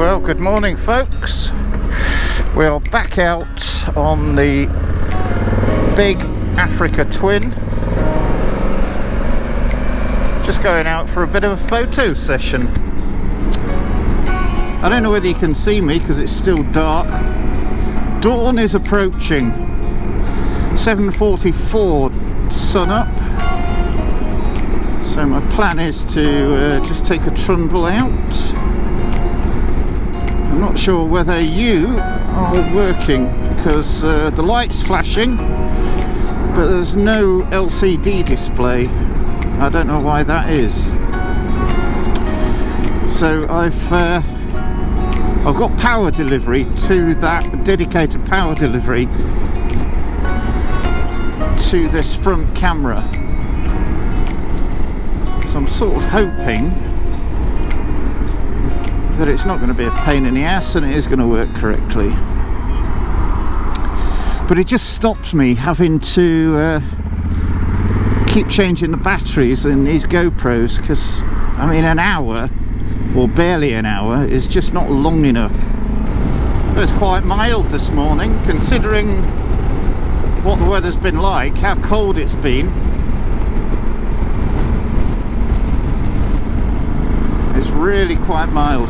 Well, good morning folks. We are back out on the big Africa Twin. Just going out for a bit of a photo session. I don't know whether you can see me because it's still dark. Dawn is approaching. 7:44 sun up. So my plan is to just take a trundle out. I'm not sure whether you are working because the light's flashing, but there's no LCD display. I don't know why that is. So I've got power delivery to that dedicated power delivery to this front camera. So I'm sort of hoping that it's not going to be a pain in the ass and it is going to work correctly. But it just stops me having to keep changing the batteries in these GoPros because, I mean, an hour or barely an hour is just not long enough. It was quite mild this morning considering what the weather's been like, how cold it's been. It's really quite mild.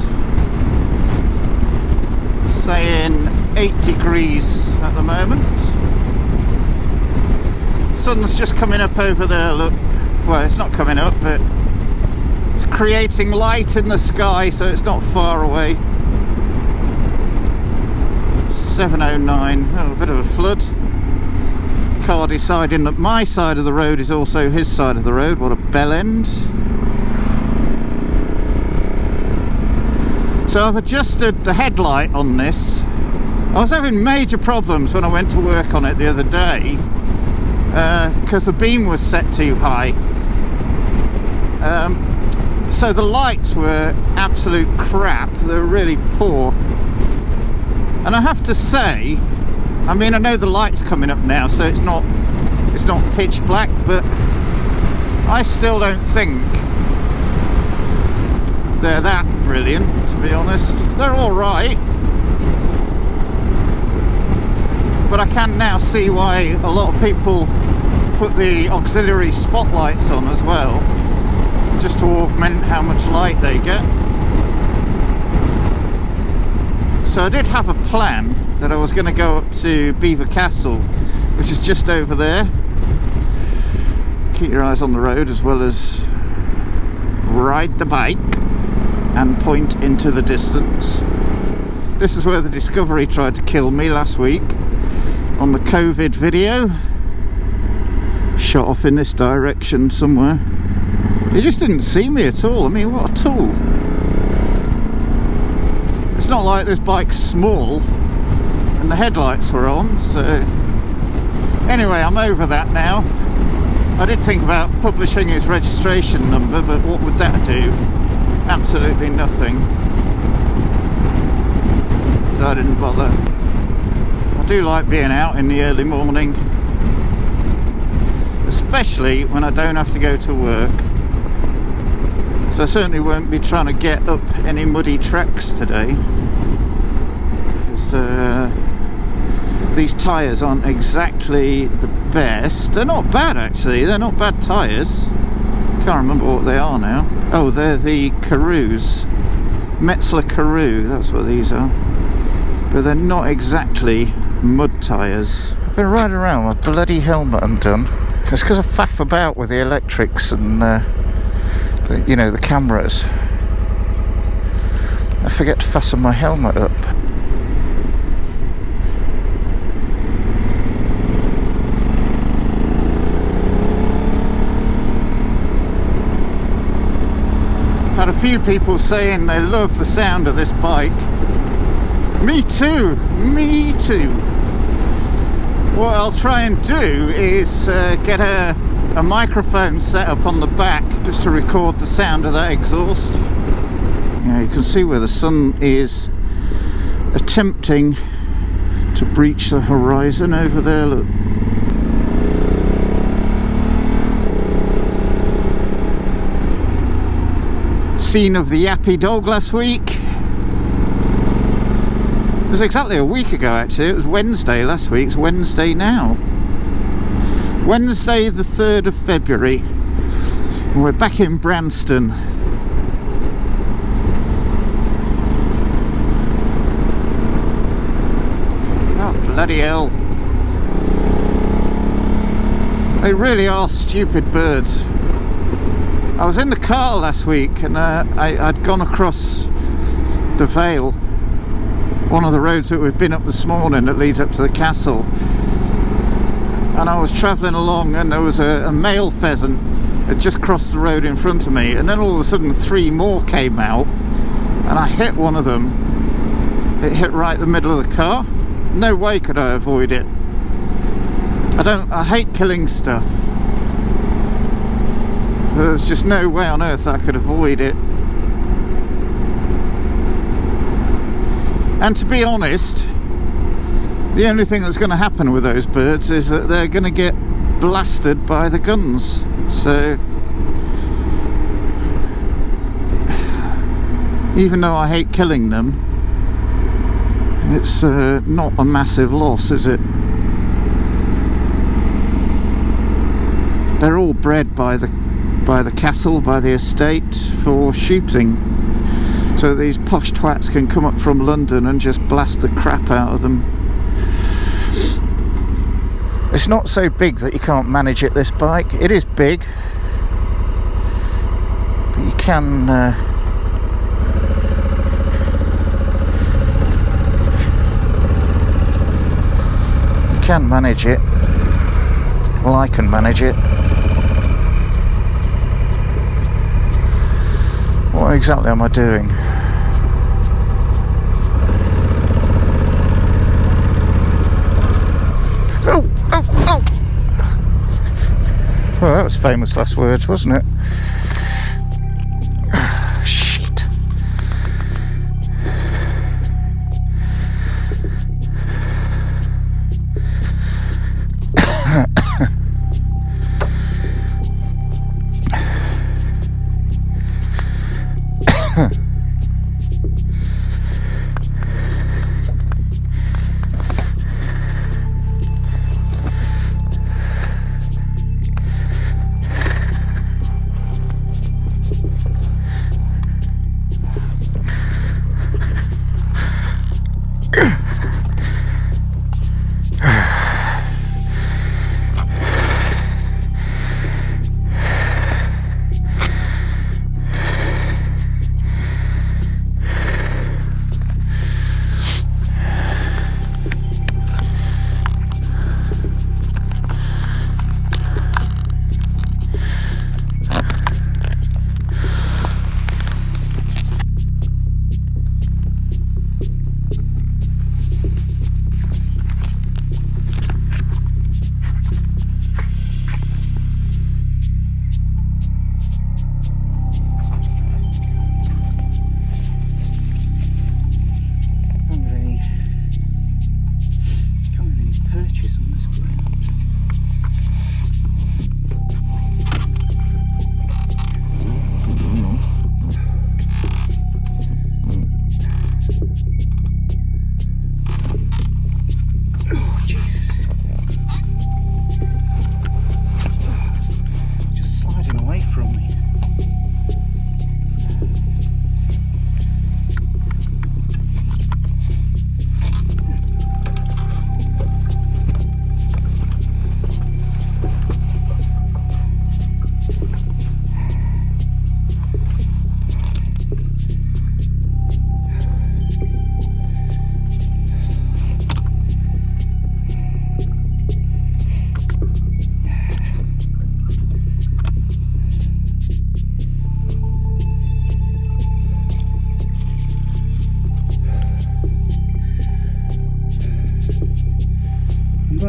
Saying 8 degrees at the moment. Sun's just coming up over there, look. Well, it's not coming up, but it's creating light in the sky, so it's not far away. 7:09, oh, a bit of a flood. Car deciding that my side of the road is also his side of the road. What a bell end. So I've adjusted the headlight on this. I was having major problems when I went to work on it the other day because the beam was set too high. So the lights were absolute crap. They were really poor. And I have to say, I mean, I know the light's coming up now, so it's not pitch black, but I still don't think they're that brilliant, to be honest. They're all right, but I can now see why a lot of people put the auxiliary spotlights on as well, just to augment how much light they get. So I did have a plan that I was going to go up to Belvoir Castle, which is just over there. Keep your eyes on the road as well as ride the bike and point into the distance. This is where the Discovery tried to kill me last week on the COVID video. Shot off in this direction somewhere. He just didn't see me at all. I mean, what a tool. It's not like this bike's small and the headlights were on, so anyway, I'm over that now. I did think about publishing his registration number, but what would that do? Absolutely nothing. So I didn't bother. I do like being out in the early morning, especially when I don't have to go to work. So I certainly won't be trying to get up any muddy tracks today, because these tyres aren't exactly the best. They're not bad actually, they're not bad tyres. Can't remember what they are now. Oh, they're the Carews. Metzler Carew, that's what these are. But they're not exactly mud tyres. I've been riding around with my bloody helmet undone. It's because I faff about with the electrics and you know, the cameras. I forget to fasten my helmet up. Had a few people saying they love the sound of this bike. Me too, me too. What I'll try and do is get a microphone set up on the back just to record the sound of that exhaust. You can see where the sun is attempting to breach the horizon over there, look. Scene of the yappy dog last week. It was exactly a week ago actually. It was Wednesday last week. It's Wednesday now. Wednesday the 3rd of February. We're back in Branston. Oh, bloody hell. They really are stupid birds. I was in the car last week and I'd gone across the Vale, one of the roads that we've been up this morning that leads up to the castle, and I was travelling along and there was a male pheasant had just crossed the road in front of me, and then all of a sudden 3 more came out and I hit one of them. It hit right in the middle of the car. No way could I avoid it. I hate killing stuff. There's just no way on earth I could avoid it. And to be honest, the only thing that's going to happen with those birds is that they're going to get blasted by the guns. So even though I hate killing them, it's not a massive loss, is it? They're all bred by the castle, by the estate, for shooting, so these posh twats can come up from London and just blast the crap out of them. It's not so big that you can't manage it, this bike. It is big, but you can manage it. Well, I can manage it. What exactly am I doing? Oh! Well, that was famous last words, wasn't it? Shit.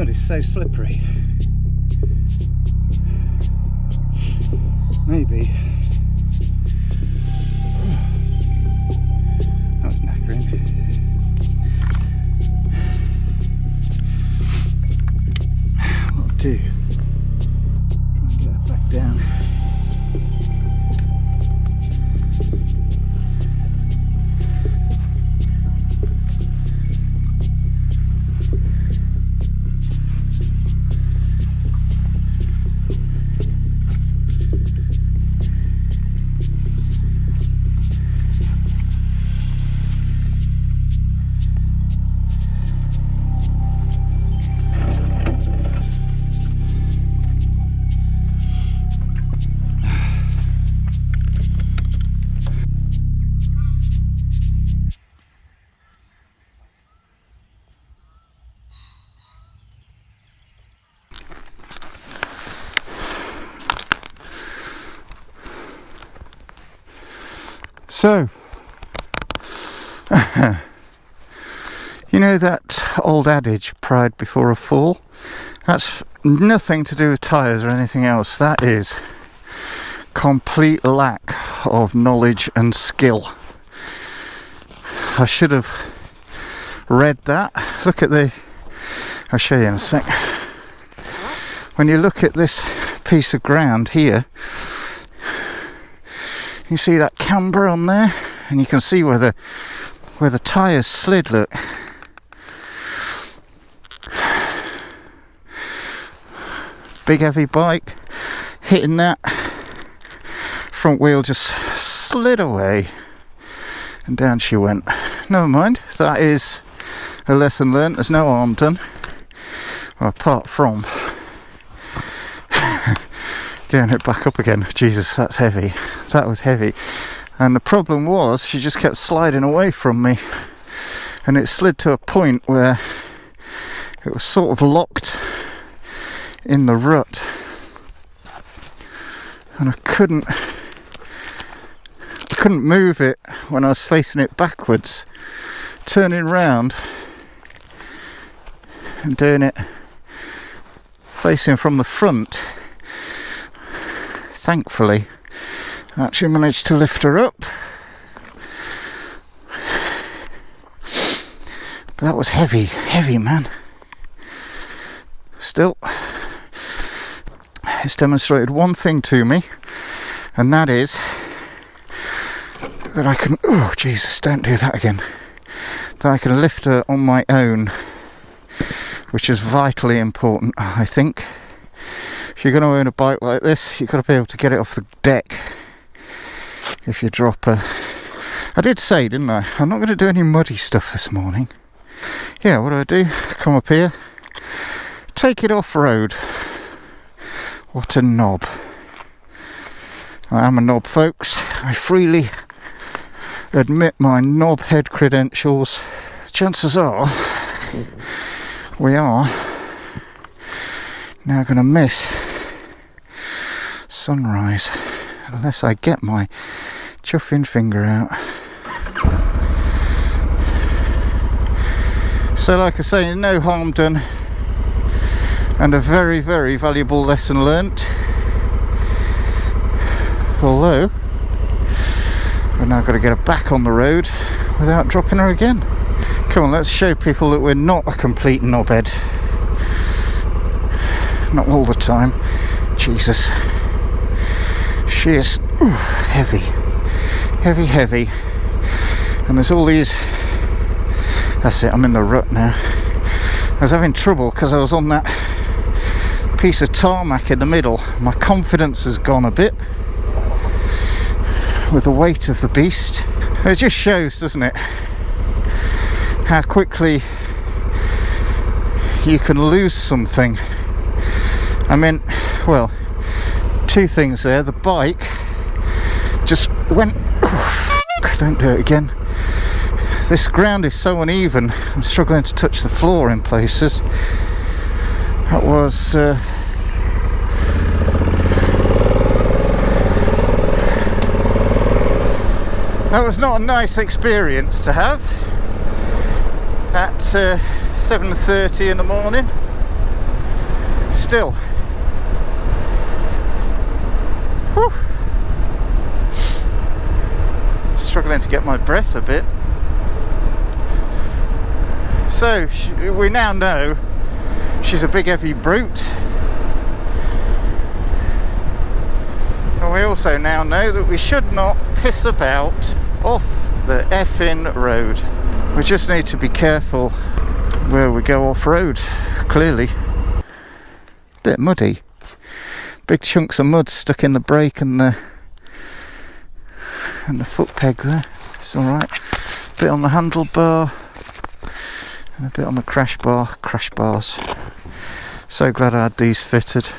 mud is so slippery. Maybe. That was knackering. What I'll do, try and get her back down. So, you know that old adage, pride before a fall? That's nothing to do with tyres or anything else. That is complete lack of knowledge and skill. I should have read that. Look at I'll show you in a sec. When you look at this piece of ground here, you see that camber on there, and you can see where the tyres slid, look. Big heavy bike hitting that, front wheel just slid away and down she went. Never mind, that is a lesson learnt. There's no harm done, well, apart from getting it back up again. Jesus, that's heavy. That was heavy. And the problem was she just kept sliding away from me, and it slid to a point where it was sort of locked in the rut, and I couldn't move it when I was facing it backwards. Turning round and doing it facing from the front, thankfully I actually managed to lift her up. But that was heavy man. Still, it's demonstrated one thing to me, and that is that I can, oh Jesus, don't do that again, that I can lift her on my own, which is vitally important, I think. If you're going to own a bike like this, you've got to be able to get it off the deck if you drop her. I did say, didn't I, I'm not going to do any muddy stuff this morning. Yeah, what do? Come up here, take it off-road. What a knob. I am a knob, folks. I freely admit my knobhead credentials. Chances are we are now going to miss sunrise unless I get my chuffing finger out. So like I say, no harm done, and a very, very valuable lesson learnt. Although we've now got to get her back on the road without dropping her again. Come on, let's show people that we're not a complete knobhead. Not all the time. Jesus. She is heavy. Heavy. And there's all these... That's it, I'm in the rut now. I was having trouble because I was on that piece of tarmac in the middle. My confidence has gone a bit with the weight of the beast. It just shows, doesn't it, how quickly you can lose something. I mean, well, two things there. The bike just went, oh, don't do it again. This ground is so uneven, I'm struggling to touch the floor in places. That was not a nice experience to have at 7:30 in the morning. Still, whew, struggling to get my breath a bit. So we now know she's a big heavy brute, and we also now know that we should not piss about off the effing road. We just need to be careful where we go off-road, clearly. Bit muddy. Big chunks of mud stuck in the brake and the foot peg there. It's alright. Bit on the handlebar and a bit on the crash bars. So glad I had these fitted.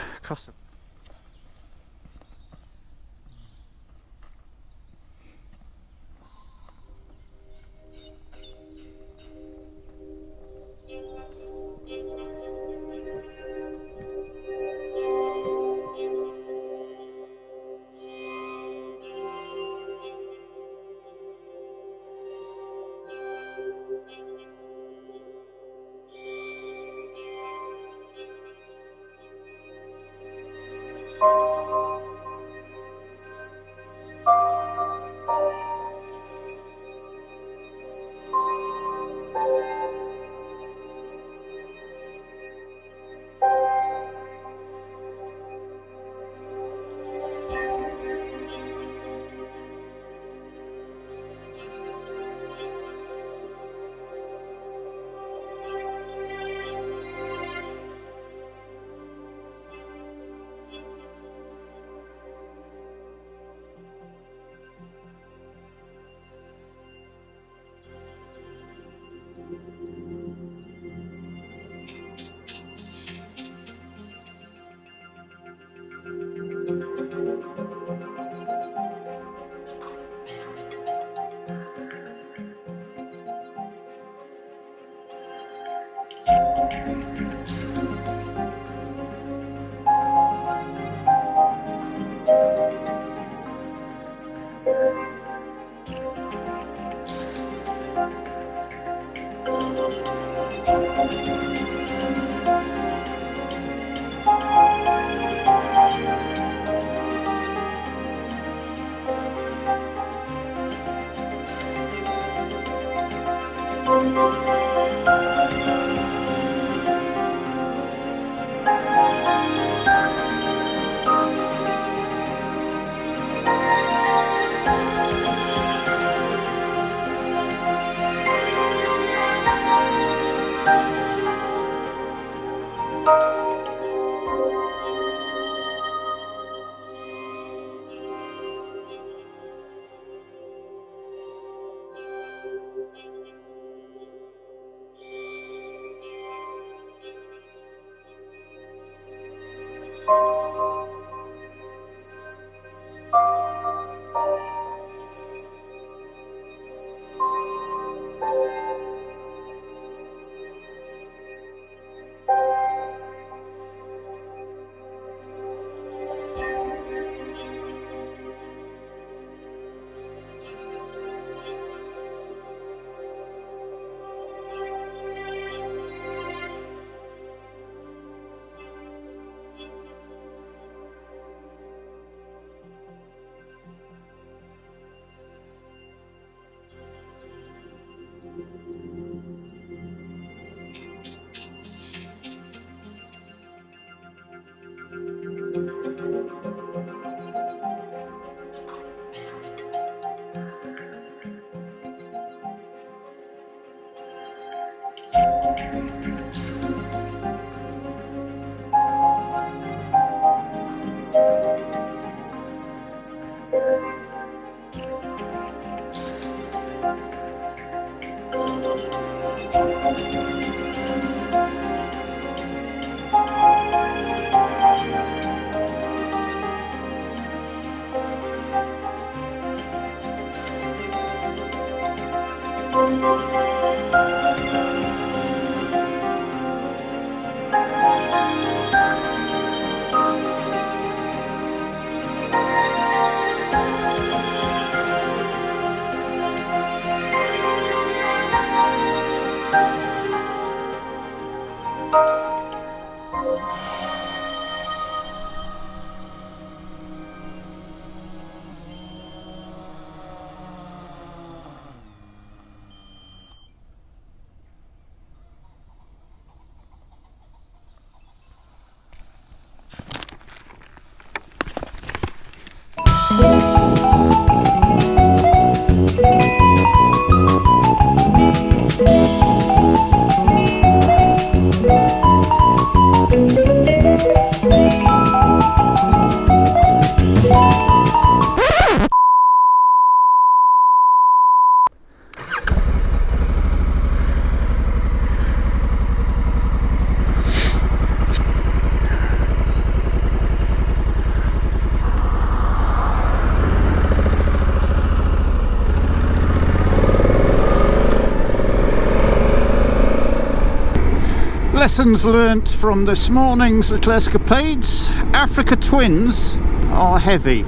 Lessons learnt from this morning's little escapades. Africa twins are heavy.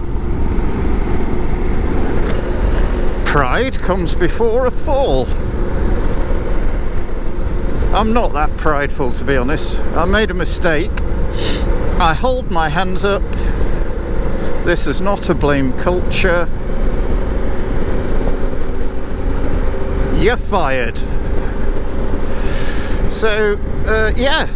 Pride comes before a fall. I'm not that prideful, to be honest. I made a mistake. I hold my hands up. This is not a blame culture. You're fired. So, yeah.